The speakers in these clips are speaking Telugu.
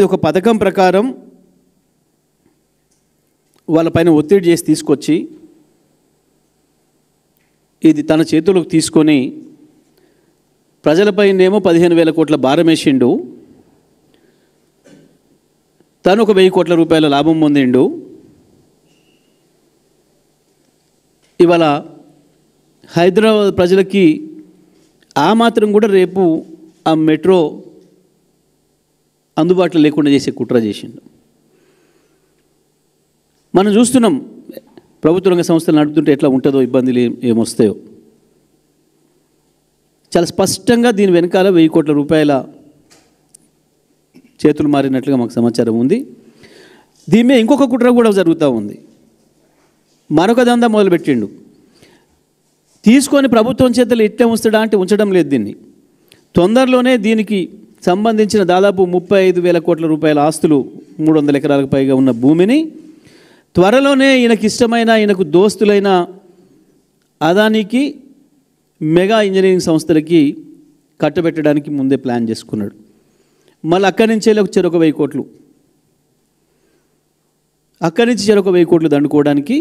ఒక పథకం ప్రకారం వాళ్ళపైన ఒత్తిడి చేసి తీసుకొచ్చి ఇది తన చేతులకు తీసుకొని ప్రజలపైనేమో 15,000 కోట్ల భారం వేసిండు, తను ఒక 1,000 కోట్ల రూపాయల లాభం పొందిండు. ఇవాళ హైదరాబాద్ ప్రజలకి ఆ మాత్రం కూడా రేపు ఆ మెట్రో అందుబాటులో లేకుండా చేసే కుట్ర చేసిండు. మనం చూస్తున్నాం ప్రభుత్వ రంగ సంస్థలు నడుపుతుంటే ఎట్లా ఉంటుందో, ఇబ్బందులు ఏమొస్తాయో. చాలా స్పష్టంగా దీని వెనకాల 1,000 కోట్ల రూపాయల చేతులు మారినట్లుగా మాకు సమాచారం ఉంది. దీని మీద ఇంకొక కుట్ర కూడా జరుగుతూ ఉంది. మరొక దందా మొదలుపెట్టిండు. తీసుకొని ప్రభుత్వం చేతులు ఇట్టే ఉంచడా అంటే ఉంచడం లేదు. దీన్ని తొందరలోనే దీనికి సంబంధించిన దాదాపు 35,000 కోట్ల రూపాయల ఆస్తులు, 300 ఎకరాలకు పైగా ఉన్న భూమిని త్వరలోనే ఈయనకి ఇష్టమైన, ఈయనకు దోస్తులైన అదానికి, మెగా ఇంజనీరింగ్ సంస్థలకి కట్టబెట్టడానికి ముందే ప్లాన్ చేసుకున్నాడు. మళ్ళీ అక్కడి నుంచే చెరొక 1,000 కోట్లు, అక్కడి నుంచి చెరొక 1,000 కోట్లు దండుకోవడానికి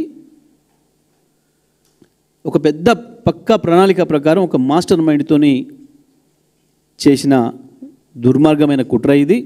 ఒక పెద్ద పక్కా ప్రణాళిక ప్రకారం ఒక మాస్టర్ మైండ్తోని చేసిన దుర్మార్గమైన కుట్ర ఇది.